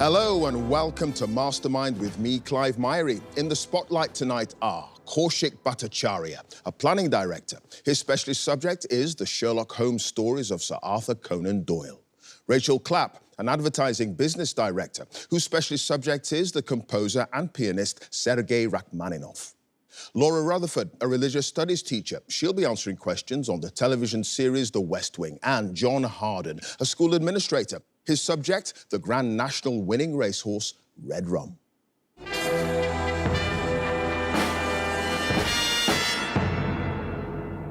Hello and welcome to Mastermind with me, Clive Myrie. In the spotlight tonight are Kaushik Bhattacharya, a planning director. His specialist subject is the Sherlock Holmes stories of Sir Arthur Conan Doyle. Rachel Clapp, an advertising business director, whose specialist subject is the composer and pianist Sergei Rachmaninoff. Laura Rutherford, a religious studies teacher. She'll be answering questions on the television series The West Wing. And John Harden, a school administrator. His subject, the Grand National winning racehorse, Red Rum.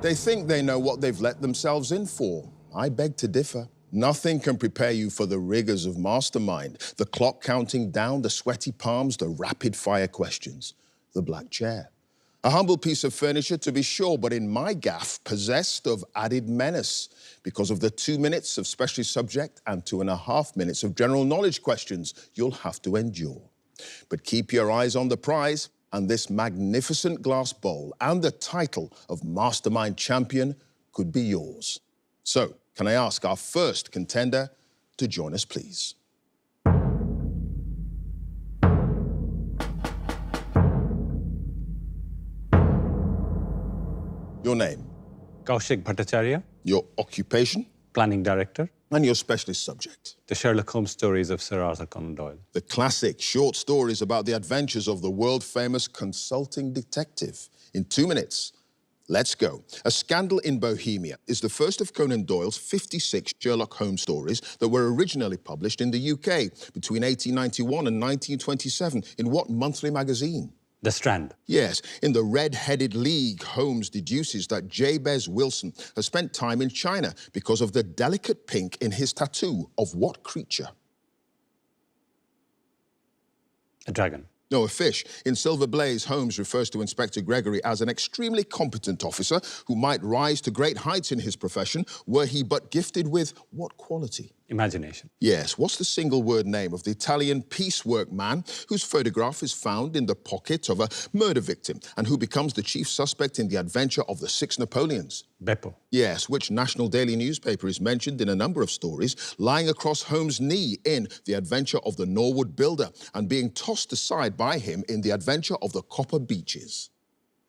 They think they know what they've let themselves in for. I beg to differ. Nothing can prepare you for the rigors of Mastermind. The clock counting down, the sweaty palms, the rapid-fire questions. The black chair. A humble piece of furniture, to be sure, but in my gaff, possessed of added menace because of the 2 minutes of specialist subject and 2.5 minutes of general knowledge questions you'll have to endure. But keep your eyes on the prize, and this magnificent glass bowl and the title of Mastermind Champion could be yours. So, can I ask our first contender to join us, please? Your name? Kaushik Bhattacharya. Your occupation? Planning director. And your specialist subject? The Sherlock Holmes stories of Sir Arthur Conan Doyle. The classic short stories about the adventures of the world-famous consulting detective. In 2 minutes, let's go. A Scandal in Bohemia is the first of Conan Doyle's 56 Sherlock Holmes stories that were originally published in the UK between 1891 and 1927. In what monthly magazine? The Strand. Yes, in the Red-Headed League, Holmes deduces that Jabez Wilson has spent time in China because of the delicate pink in his tattoo of what creature? A dragon. No, a fish. In Silver Blaze, Holmes refers to Inspector Gregory as an extremely competent officer who might rise to great heights in his profession were he but gifted with what quality? Imagination. Yes. What's the single-word name of the Italian piecework man whose photograph is found in the pocket of a murder victim and who becomes the chief suspect in the adventure of the Six Napoleons? Beppo. Yes. Which national daily newspaper is mentioned in a number of stories, lying across Holmes' knee in The Adventure of the Norwood Builder and being tossed aside by him in The Adventure of the Copper Beeches?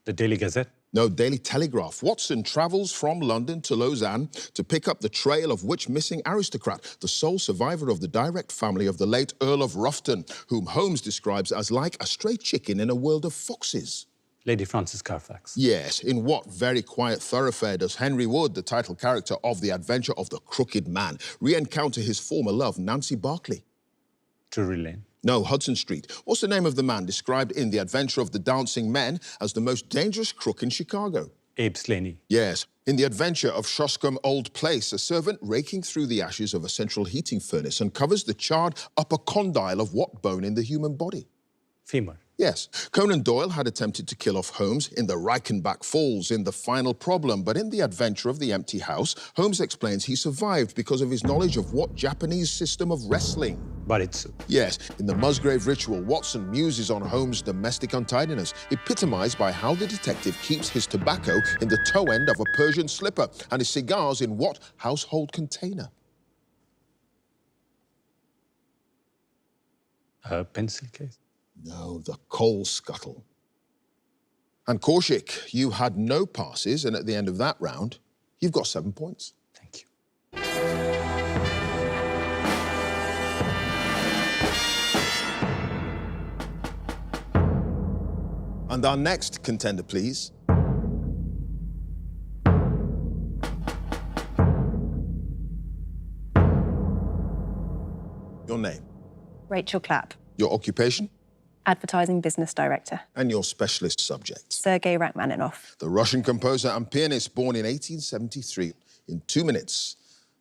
The Daily Gazette. No, Daily Telegraph. Watson travels from London to Lausanne to pick up the trail of which missing aristocrat, the sole survivor of the direct family of the late Earl of Ruffton, whom Holmes describes as like a stray chicken in a world of foxes? Lady Frances Carfax. Yes. In what very quiet thoroughfare does Henry Wood, the title character of The Adventure of the Crooked Man, re-encounter his former love, Nancy Barclay? Drury Lane. No, Hudson Street. What's the name of the man described in The Adventure of the Dancing Men as the most dangerous crook in Chicago? Abe Slaney. Yes. In The Adventure of Shoscombe Old Place, a servant raking through the ashes of a central heating furnace uncovers the charred upper condyle of what bone in the human body? Femur. Yes. Conan Doyle had attempted to kill off Holmes in the Reichenbach Falls in The Final Problem, but in The Adventure of the Empty House, Holmes explains he survived because of his knowledge of what Japanese system of wrestling? Baritsu. Yes. In The Musgrave Ritual, Watson muses on Holmes' domestic untidiness, epitomized by how the detective keeps his tobacco in the toe end of a Persian slipper and his cigars in what household container? A pencil case. No, the coal scuttle. And Kaushik, you had no passes, and at the end of that round, you've got 7 points. Thank you. And our next contender, please. Your name? Rachel Clapp. Your occupation? Advertising business director. And your specialist subject? Sergei Rachmaninoff. The Russian composer and pianist born in 1873. In 2 minutes,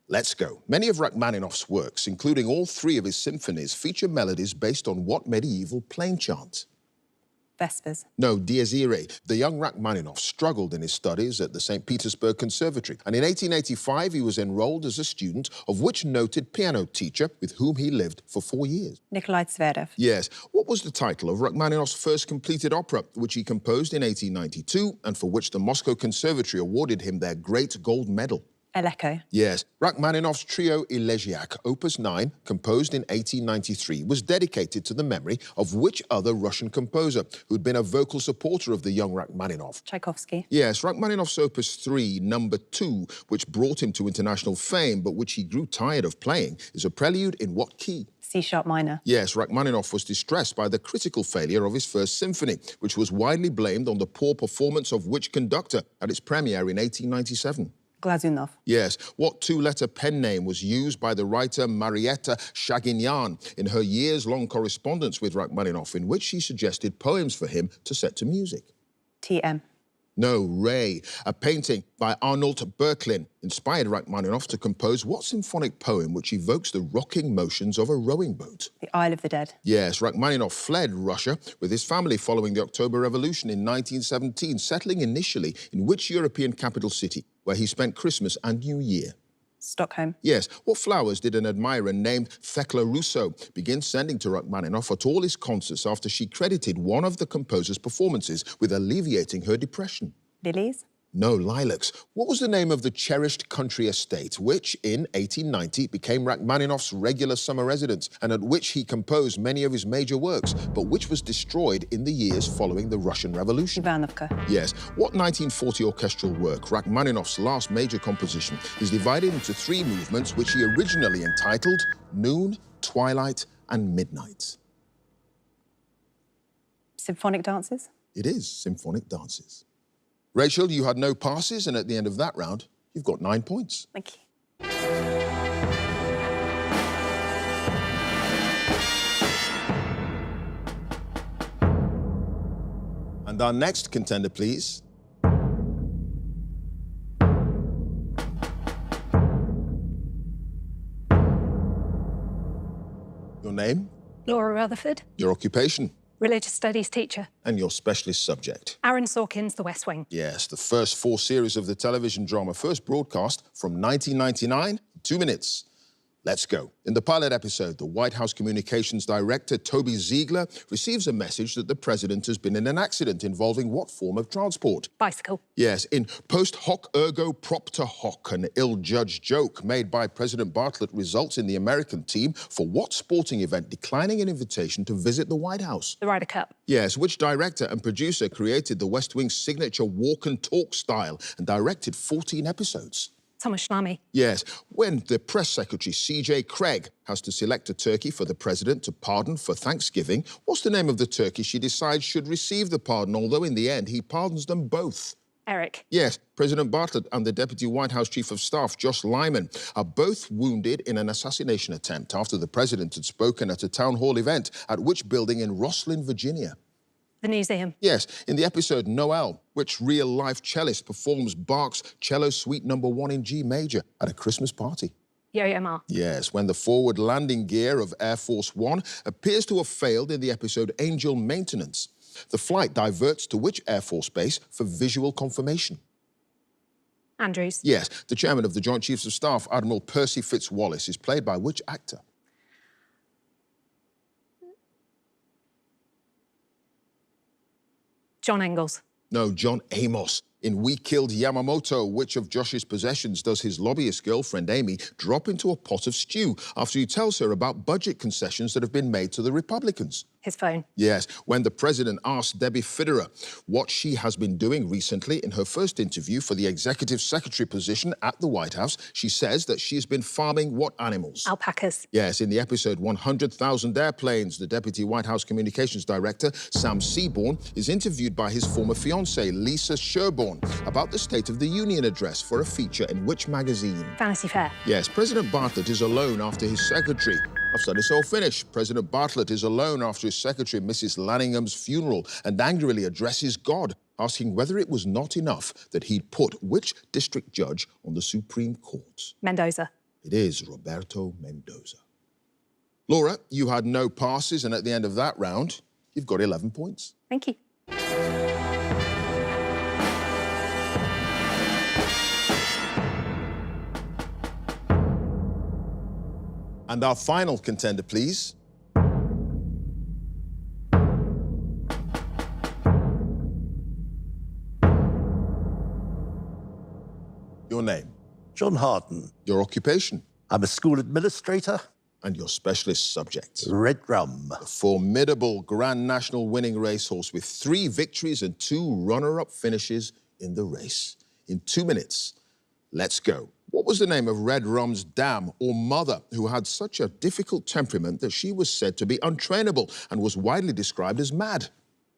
let's go. Many of Rachmaninoff's works, including all 3 of his symphonies, feature melodies based on what medieval plain chant? Vespers. No, Dies Irae. The young Rachmaninoff struggled in his studies at the St. Petersburg Conservatory, and in 1885 he was enrolled as a student of which noted piano teacher with whom he lived for 4 years? Nikolai Zverdev. Yes. What was the title of Rachmaninoff's first completed opera, which he composed in 1892 and for which the Moscow Conservatory awarded him their Great Gold Medal? Aleko. Yes, Rachmaninoff's trio Elegiac, Opus 9, composed in 1893, was dedicated to the memory of which other Russian composer who'd been a vocal supporter of the young Rachmaninoff? Tchaikovsky. Yes, Rachmaninoff's Opus 3, number 2, which brought him to international fame, but which he grew tired of playing, is a prelude in what key? C-sharp minor. Yes, Rachmaninoff was distressed by the critical failure of his first symphony, which was widely blamed on the poor performance of which conductor at its premiere in 1897? Glazunov. Yes. What two-letter pen name was used by the writer Marietta Shaginian in her years-long correspondence with Rachmaninoff, in which she suggested poems for him to set to music? TM. No, Ray. A painting by Arnold Böcklin inspired Rachmaninoff to compose what symphonic poem which evokes the rocking motions of a rowing boat? The Isle of the Dead. Yes, Rachmaninoff fled Russia with his family following the October Revolution in 1917, settling initially in which European capital city, where he spent Christmas and New Year? Stockholm. Yes. What flowers did an admirer named Thekla Rousseau begin sending to Rachmaninoff at all his concerts after she credited one of the composer's performances with alleviating her depression? Lilies. No, lilacs. What was the name of the cherished country estate which, in 1890, became Rachmaninoff's regular summer residence and at which he composed many of his major works, but which was destroyed in the years following the Russian Revolution? Ivanovka. Yes. What 1940 orchestral work, Rachmaninoff's last major composition, is divided into 3 movements which he originally entitled Noon, Twilight, and Midnight? Symphonic dances. It is Symphonic Dances. Rachel, you had no passes, and at the end of that round, you've got 9 points. Thank you. And our next contender, please. Your name, Laura Rutherford, your occupation, religious studies teacher. and your specialist subject. Aaron Sorkin's The West Wing. Yes, the first 4 series of the television drama, first broadcast from 1999, 2 minutes. Let's go. In the pilot episode, the White House Communications Director, Toby Ziegler, receives a message that the president has been in an accident involving what form of transport? Bicycle. Yes, in post hoc ergo propter hoc, an ill-judged joke made by President Bartlett results in the American team for what sporting event declining an invitation to visit the White House? The Ryder Cup. Yes, which director and producer created the West Wing's signature walk and talk style and directed 14 episodes? Thomas Schlamme. Yes, when the press secretary, C.J. Craig, has to select a turkey for the president to pardon for Thanksgiving, what's the name of the turkey she decides should receive the pardon, although in the end he pardons them both? Eric. Yes, President Bartlett and the Deputy White House Chief of Staff, Josh Lyman, are both wounded in an assassination attempt after the president had spoken at a town hall event at which building in Rosslyn, Virginia? The Museum. Yes, in the episode Noel, which real-life cellist performs Bach's Cello Suite No. 1 in G major at a Christmas party? Yo-Yo Ma. Yes, when the forward landing gear of Air Force One appears to have failed in the episode Angel Maintenance, the flight diverts to which Air Force base for visual confirmation? Andrews. Yes, the chairman of the Joint Chiefs of Staff, Admiral Percy Fitzwallace, is played by which actor? John Engels. No, John Amos. In We Killed Yamamoto, which of Josh's possessions does his lobbyist girlfriend Amy drop into a pot of stew after he tells her about budget concessions that have been made to the Republicans? His phone. Yes, when the president asked Debbie Fitterer what she has been doing recently in her first interview for the executive secretary position at the White House, she says that she has been farming what animals? Alpacas. Yes, in the episode 100,000 Airplanes, the Deputy White House Communications Director, Sam Seaborn, is interviewed by his former fiancée, Lisa Sherborne, about the State of the Union address for a feature in which magazine? Vanity Fair. Yes, President Bartlett is alone after his secretary. I've said it's all finished. President Bartlett is alone after his secretary, Mrs. Lanningham's funeral, and angrily addresses God, asking whether it was not enough that he'd put which district judge on the Supreme Court? Mendoza. It is Roberto Mendoza. Laura, you had no passes, and at the end of that round, you've got 11 points. Thank you. And our final contender, please. Your name. John Harden. Your occupation I'm a school administrator. and your specialist subject. Red Rum. A formidable Grand National winning racehorse with 3 victories and 2 runner-up finishes in the race. In 2 minutes, let's go. What was the name of Red Rum's dam or mother who had such a difficult temperament that she was said to be untrainable and was widely described as mad?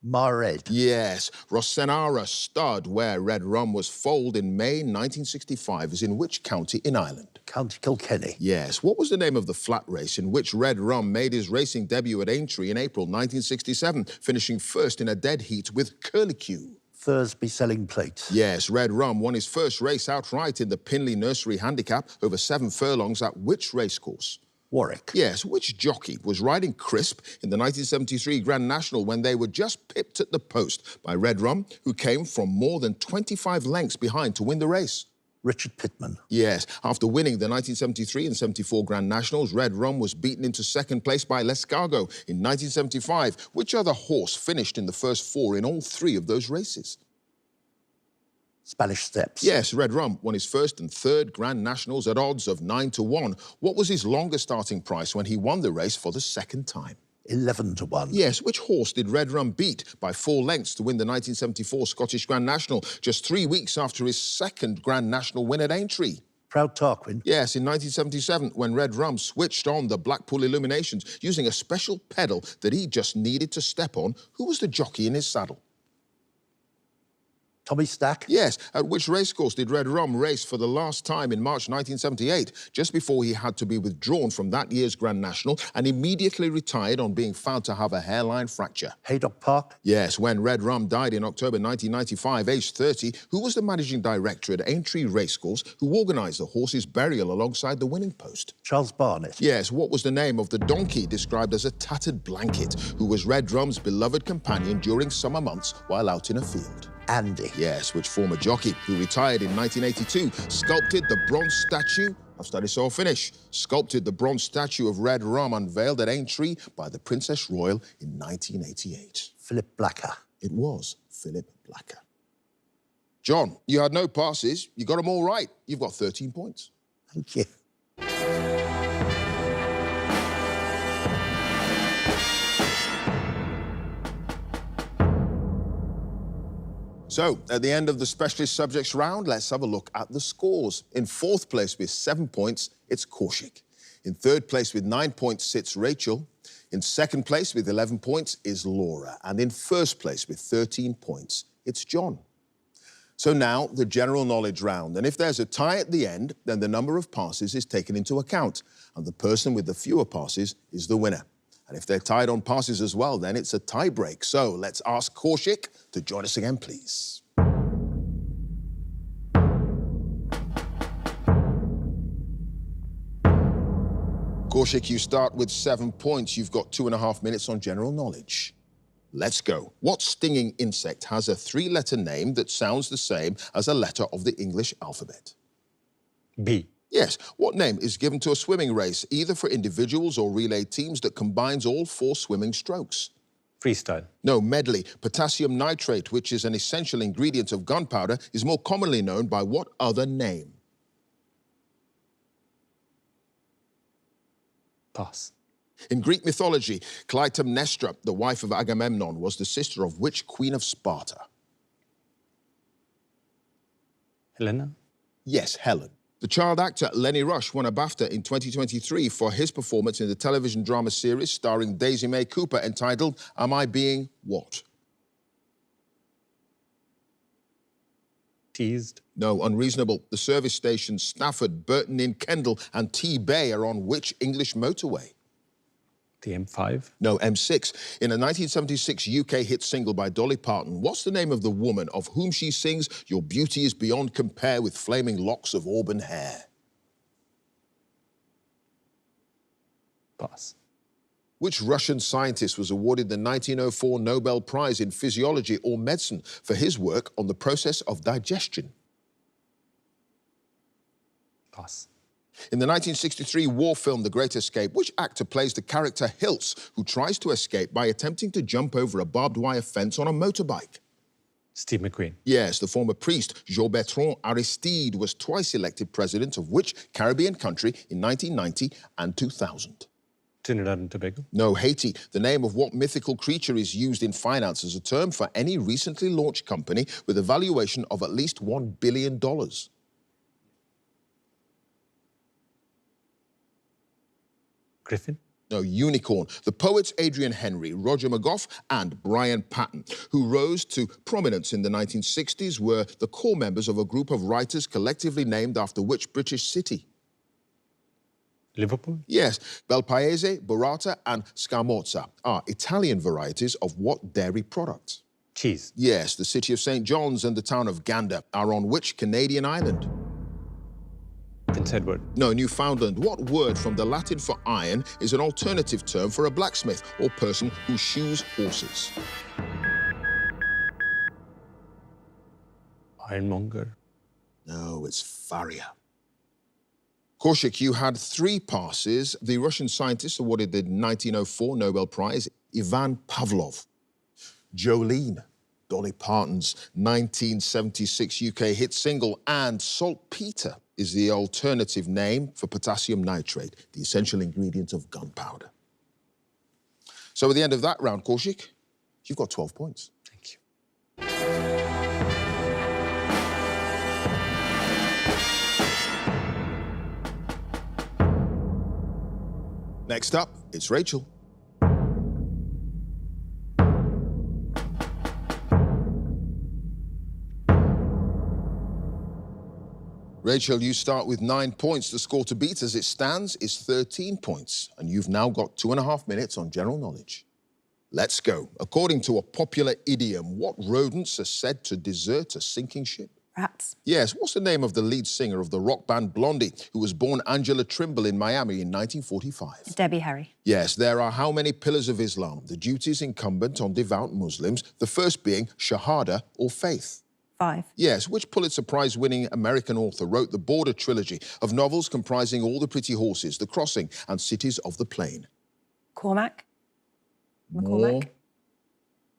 Mared. Yes, Rosenara stud, where Red Rum was foaled in May 1965, is in which county in Ireland? County Kilkenny. Yes. What was the name of the flat race in which Red Rum made his racing debut at Aintree in April 1967, finishing first in a dead heat with Curlicue? Thursby Selling Plate. Yes, Red Rum won his first race outright in the Pinley Nursery Handicap over 7 furlongs at which racecourse? Warwick. Yes, which jockey was riding crisp in the 1973 Grand National when they were just pipped at the post by Red Rum, who came from more than 25 lengths behind to win the race? Richard Pittman. Yes, after winning the 1973 and 74 Grand Nationals, Red Rum was beaten into second place by Lescargo in 1975. Which other horse finished in the first 4 in all 3 of those races? Spanish Steps. Yes, Red Rum won his first and third Grand Nationals at odds of 9-1. What was his longest starting price when he won the race for the second time? 11-1. Yes, which horse did Red Rum beat by 4 lengths to win the 1974 Scottish Grand National just 3 weeks after his second Grand National win at Aintree? Proud Tarquin. Yes, in 1977, when Red Rum switched on the Blackpool Illuminations using a special pedal that he just needed to step on, who was the jockey in his saddle? Tommy Stack. Yes, at which racecourse did Red Rum race for the last time in March 1978, just before he had to be withdrawn from that year's Grand National and immediately retired on being found to have a hairline fracture? Haydock Park. Yes, when Red Rum died in October 1995, aged 30, who was the managing director at Aintree Racecourse who organised the horse's burial alongside the winning post? Charles Barnett. Yes, what was the name of the donkey described as a tattered blanket, who was Red Rum's beloved companion during summer months while out in a field? Andy. Yes, which former jockey, who retired in 1982, sculpted the bronze statue, I've studied so I'll finish, sculpted the bronze statue of Red Rum unveiled at Aintree by the Princess Royal in 1988. Philip Blacker. It was Philip Blacker. John, you had no passes. You got them all right. You've got 13 points. Thank you. So, at the end of the specialist subjects round, let's have a look at the scores. In 4th place with 7 points, it's Kaushik. In 3rd place with 9 points sits Rachel. In 2nd place with 11 points is Laura. And in 1st place with 13 points, it's John. So now, the general knowledge round. And if there's a tie at the end, then the number of passes is taken into account. And the person with the fewer passes is the winner. And if they're tied on passes as well, then it's a tie break. So let's ask Kaushik to join us again, please. Kaushik, you start with 7 points. You've got 2.5 minutes on general knowledge. Let's go. What stinging insect has a 3-letter name that sounds the same as a letter of the English alphabet? B. Yes. What name is given to a swimming race, either for individuals or relay teams, that combines all 4 swimming strokes? Freestyle. No, medley. Potassium nitrate, which is an essential ingredient of gunpowder, is more commonly known by what other name? Pass. In Greek mythology, Clytemnestra, the wife of Agamemnon, was the sister of which queen of Sparta? Helena. Yes, Helen. The child actor Lenny Rush won a BAFTA in 2023 for his performance in the television drama series starring Daisy May Cooper entitled Am I Being What? Teased. No, unreasonable. The service stations Stafford, Burton in Kendal and T-Bay are on which English motorway? The M5. No, M6. In a 1976 UK hit single by Dolly Parton, what's the name of the woman of whom she sings, Your beauty is beyond compare with flaming locks of auburn hair? Pass. Which Russian scientist was awarded the 1904 Nobel Prize in Physiology or Medicine for his work on the process of digestion? Pass. In the 1963 war film The Great Escape, which actor plays the character Hiltz, who tries to escape by attempting to jump over a barbed wire fence on a motorbike? Steve McQueen. Yes, the former priest Jean-Bertrand Aristide was twice elected president of which Caribbean country in 1990 and 2000? Trinidad and Tobago. No, Haiti. The name of what mythical creature is used in finance as a term for any recently launched company with a valuation of at least $1 billion? Griffin. No, unicorn. The poets Adrian Henry, Roger McGough, and Brian Patton, who rose to prominence in the 1960s, were the core members of a group of writers collectively named after which British city? Liverpool. Yes, Belpaese, Burrata, and Scamozza are Italian varieties of what dairy product? Cheese. Yes, the city of St. John's and the town of Gander are on which Canadian island? Prince Edward. No, Newfoundland. What word from the Latin for iron is an alternative term for a blacksmith or person who shoes horses? Ironmonger. No, it's farrier. Korshik, you had 3 passes. The Russian scientist awarded the 1904 Nobel Prize, Ivan Pavlov. Jolene, Dolly Parton's 1976 UK hit single, and saltpeter is the alternative name for potassium nitrate, the essential ingredient of gunpowder. So at the end of that round, Korshik, you've got 12 points. Thank you. Next up, it's Rachel. Rachel, you start with 9 points. The score to beat as it stands is 13 points, and you've now got 2.5 minutes on general knowledge. Let's go. According to a popular idiom, what rodents are said to desert a sinking ship? Rats. Yes, what's the name of the lead singer of the rock band Blondie, who was born Angela Trimble in Miami in 1945? Debbie Harry. Yes, there are how many pillars of Islam? The duties incumbent on devout Muslims, the first being shahada, or faith. 5. Yes, which Pulitzer Prize-winning American author wrote the Border trilogy of novels comprising All the Pretty Horses, The Crossing, and Cities of the Plain? Cormac. More? McCormack.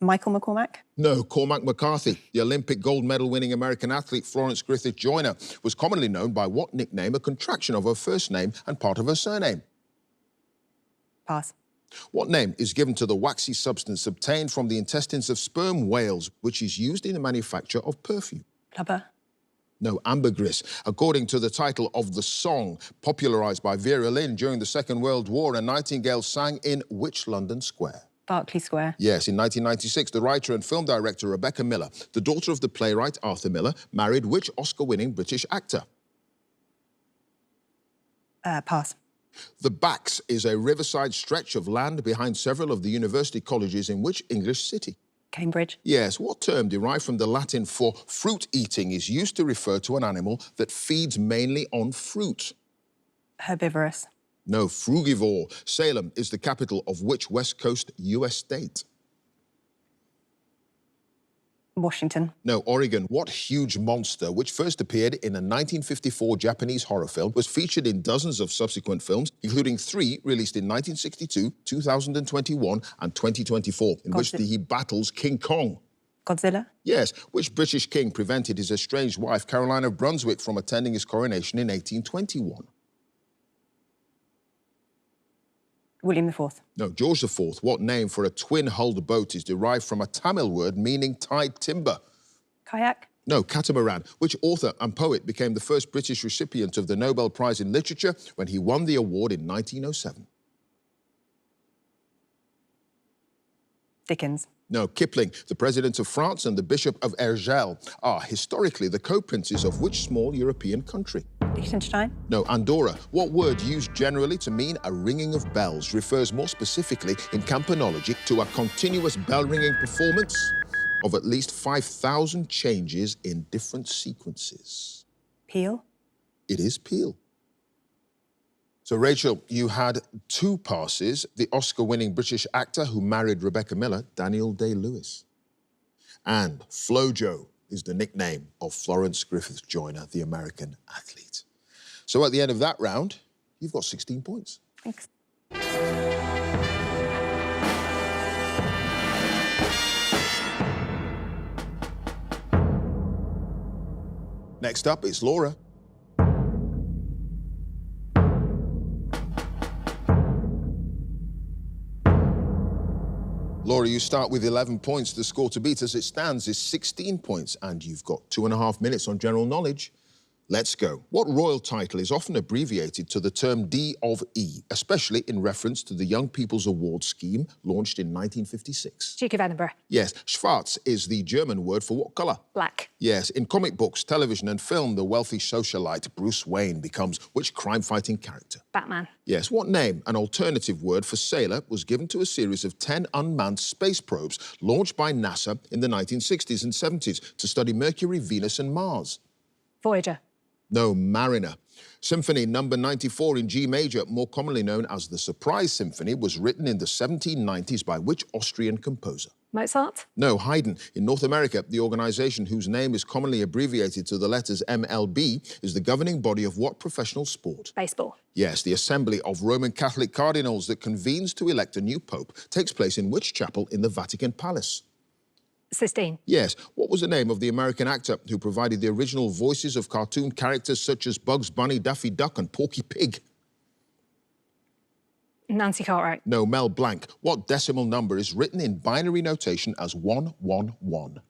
Michael McCormack. No, Cormac McCarthy. The Olympic gold medal-winning American athlete Florence Griffith Joyner was commonly known by what nickname, a contraction of her first name and part of her surname? Pass. What name is given to the waxy substance obtained from the intestines of sperm whales, which is used in the manufacture of perfume? Blubber. No, ambergris. According to the title of the song popularised by Vera Lynn during the Second World War, a nightingale sang in which London square? Berkeley Square. Yes, in 1996, the writer and film director Rebecca Miller, the daughter of the playwright Arthur Miller, married which Oscar-winning British actor? Pass. The Backs is a riverside stretch of land behind several of the university colleges in which English city? Cambridge. Yes, what term derived from the Latin for fruit eating is used to refer to an animal that feeds mainly on fruit? Herbivorous. No, frugivore. Salem is the capital of which West Coast US state? Washington. No, Oregon. What huge monster, which first appeared in a 1954 Japanese horror film, was featured in dozens of subsequent films, including 3 released in 1962, 2021, and 2024, in which he battles King Kong? Godzilla. Yes. Which British king prevented his estranged wife, Caroline of Brunswick, from attending his coronation in 1821? William IV. No, George IV. What name for a twin-hulled boat is derived from a Tamil word meaning tied timber? Kayak. No, catamaran. Which author and poet became the first British recipient of the Nobel Prize in Literature when he won the award in 1907? Dickens. No, Kipling. The president of France and the Bishop of Ergel are historically the co-princes of which small European country? Liechtenstein. No, Andorra. What word used generally to mean a ringing of bells refers more specifically in campanology to a continuous bell-ringing performance of at least 5,000 changes in different sequences? Peele. It is peal. So, Rachel, you had 2 passes. The Oscar-winning British actor who married Rebecca Miller, Daniel Day-Lewis. And Flojo is the nickname of Florence Griffith Joyner, the American athlete. So at the end of that round, you've got 16 points. Thanks. Next up, it's Laura. Laura, you start with 11 points. The score to beat as it stands is 16 points, and you've got 2.5 minutes on general knowledge. Let's go. What royal title is often abbreviated to the term D of E, especially in reference to the Young People's Award scheme launched in 1956? Duke of Edinburgh. Yes. Schwarz is the German word for what colour? Black. Yes. In comic books, television and film, the wealthy socialite Bruce Wayne becomes which crime-fighting character? Batman. Yes. What name, an alternative word for sailor, was given to a series of 10 unmanned space probes launched by NASA in the 1960s and 70s to study Mercury, Venus and Mars? Voyager. No, Mariner. Symphony number 94 in G major, more commonly known as the Surprise Symphony, was written in the 1790s by which Austrian composer? Mozart. No, Haydn. In North America, the organization whose name is commonly abbreviated to the letters MLB is the governing body of what professional sport? Baseball. Yes, the assembly of Roman Catholic cardinals that convenes to elect a new pope takes place in which chapel in the Vatican Palace? Sistine. Yes. What was the name of the American actor who provided the original voices of cartoon characters such as Bugs Bunny, Daffy Duck and Porky Pig? Nancy Cartwright. No, Mel Blanc. What decimal number is written in binary notation as 111?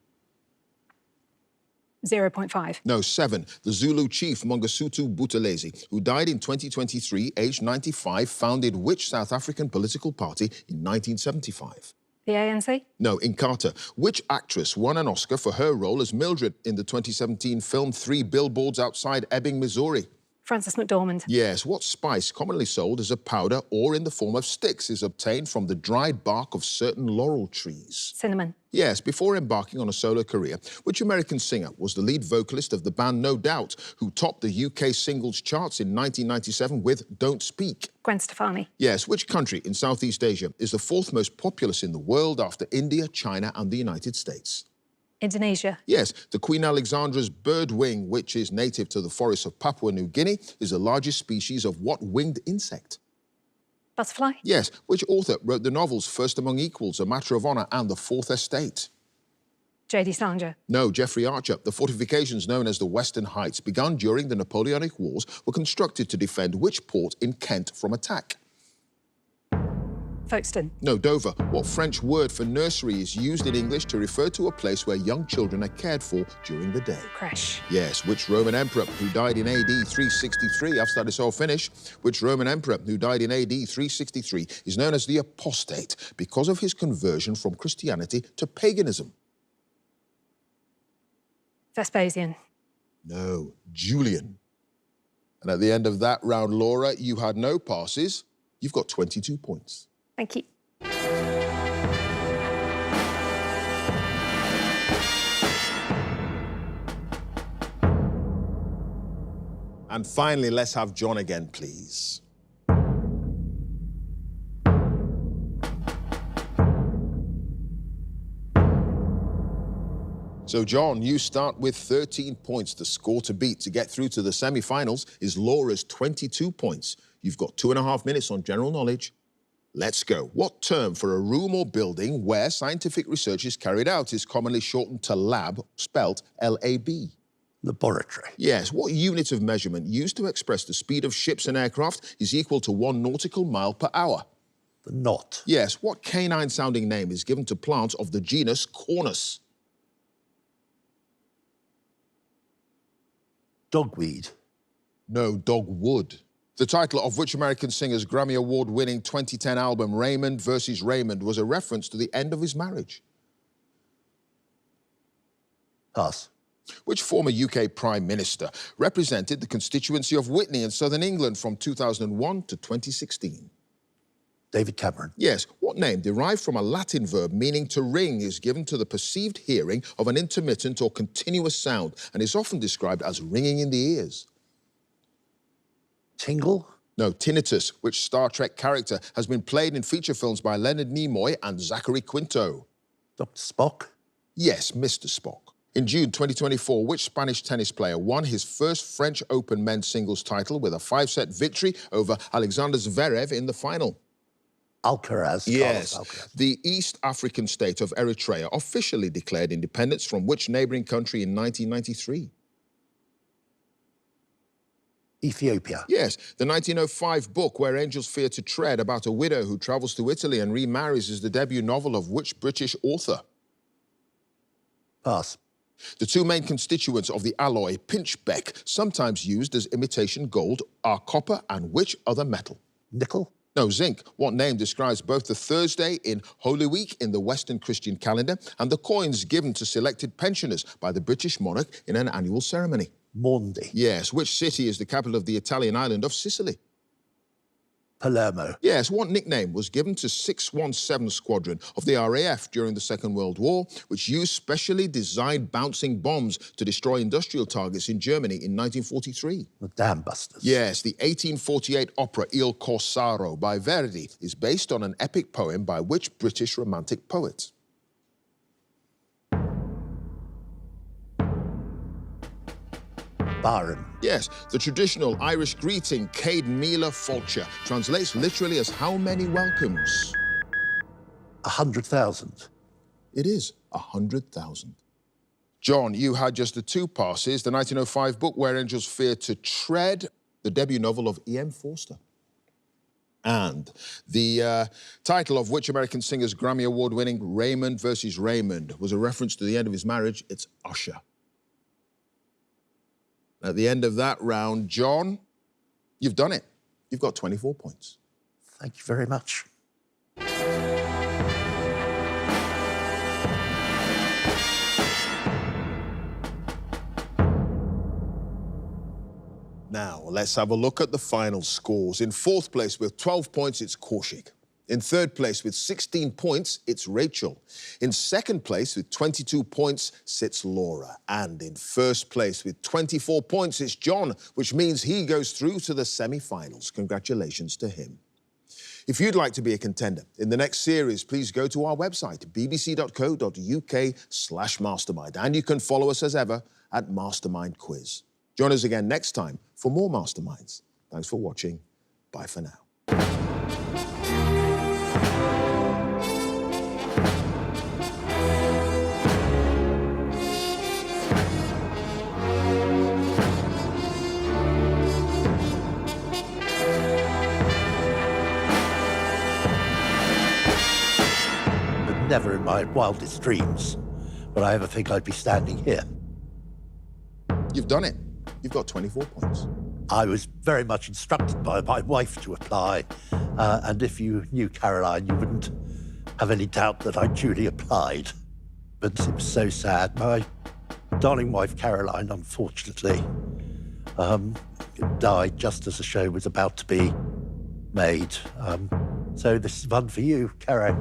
0.5. No, 7. The Zulu chief Mangosuthu Buthelezi, who died in 2023, aged 95, founded which South African political party in 1975? The ANC. No, Inkatha. Which actress won an Oscar for her role as Mildred in the 2017 film 3 Billboards Outside Ebbing, Missouri? Frances McDormand. Yes. What spice, commonly sold as a powder or in the form of sticks, is obtained from the dried bark of certain laurel trees? Cinnamon. Yes. Before embarking on a solo career, which American singer was the lead vocalist of the band No Doubt, who topped the UK singles charts in 1997 with Don't Speak? Gwen Stefani. Yes. Which country in Southeast Asia is the 4th most populous in the world after India, China and the United States? Indonesia. Yes, the Queen Alexandra's birdwing, which is native to the forests of Papua New Guinea, is the largest species of what winged insect? Butterfly. Yes, which author wrote the novels First Among Equals, A Matter of Honour and The Fourth Estate? J.D. Salinger. No, Geoffrey Archer. The fortifications known as the Western Heights, begun during the Napoleonic Wars, were constructed to defend which port in Kent from attack? Folkestone. No, Dover. What French word for nursery is used in English to refer to a place where young children are cared for during the day? Creche. Yes. Which Roman emperor who died in AD 363, I've started so I'll finish, which Roman emperor who died in AD 363 is known as the apostate because of his conversion from Christianity to paganism? Vespasian. No, Julian. And at the end of that round, Laura, you had no passes. You've got 22 points. Thank you. And finally, let's have John again, please. So, John, you start with 13 points. The score to beat to get through to the semi-finals is Laura's 22 points. You've got 2.5 minutes on general knowledge. Let's go. What term for a room or building where scientific research is carried out is commonly shortened to lab, spelt L-A-B? Laboratory. Yes. What unit of measurement used to express the speed of ships and aircraft is equal to 1 nautical mile per hour? The knot. Yes. What canine-sounding name is given to plants of the genus Cornus? Dogweed. No, dogwood. The title of which American singer's Grammy Award-winning 2010 album Raymond vs. Raymond was a reference to the end of his marriage? Pass. Which former UK Prime Minister represented the constituency of Witney in southern England from 2001 to 2016? David Cameron. Yes. What name, derived from a Latin verb meaning to ring, is given to the perceived hearing of an intermittent or continuous sound and is often described as ringing in the ears? Tingle. No, tinnitus, which Star Trek character has been played in feature films by Leonard Nimoy and Zachary Quinto? Dr. Spock. Yes, Mr. Spock. In June 2024, which Spanish tennis player won his first French Open men's singles title with a 5-set victory over Alexander Zverev in the final? Alcaraz. Yes. Carlos Alcaraz. The East African state of Eritrea officially declared independence from which neighboring country in 1993? Ethiopia. Yes, the 1905 book Where Angels Fear to Tread, about a widow who travels to Italy and remarries, is the debut novel of which British author? Pass. The two main constituents of the alloy pinchbeck, sometimes used as imitation gold, are copper and which other metal? Nickel. No, zinc. What name describes both the Thursday in Holy Week in the Western Christian calendar and the coins given to selected pensioners by the British monarch in an annual ceremony? Mondi. Yes. Which city is the capital of the Italian island of Sicily? Palermo. Yes. What nickname was given to 617 Squadron of the RAF during the Second World War, which used specially designed bouncing bombs to destroy industrial targets in Germany in 1943? The Dam Busters. Yes, the 1848 opera Il Corsaro by Verdi is based on an epic poem by which British Romantic poet? Byron. Yes, the traditional Irish greeting, Céad Míle Fáilte, translates literally as how many welcomes? 100,000. It is 100,000. John, you had just the two passes, the 1905 book Where Angels Fear to Tread, the debut novel of E.M. Forster. And the title of which American singer's Grammy Award-winning Raymond versus Raymond was a reference to the end of his marriage? It's Usher. At the end of that round, John, you've done it. You've got 24 points. Thank you very much. Now, let's have a look at the final scores. In fourth place with 12 points, it's Kaushik. In third place with 16 points, it's Rachel. In second place with 22 points sits Laura. And in first place with 24 points, it's John, which means he goes through to the semi-finals. Congratulations to him. If you'd like to be a contender in the next series, please go to our website, bbc.co.uk/mastermind. And you can follow us as ever at Mastermind Quiz. Join us again next time for more Masterminds. Thanks for watching. Bye for now. Never in my wildest dreams would I ever think I'd be standing here. You've done it. You've got 24 points. I was very much instructed by my wife to apply, and if you knew Caroline, you wouldn't have any doubt that I duly applied. But it was so sad. My darling wife, Caroline, unfortunately, died just as the show was about to be made. So this is one for you, Caro.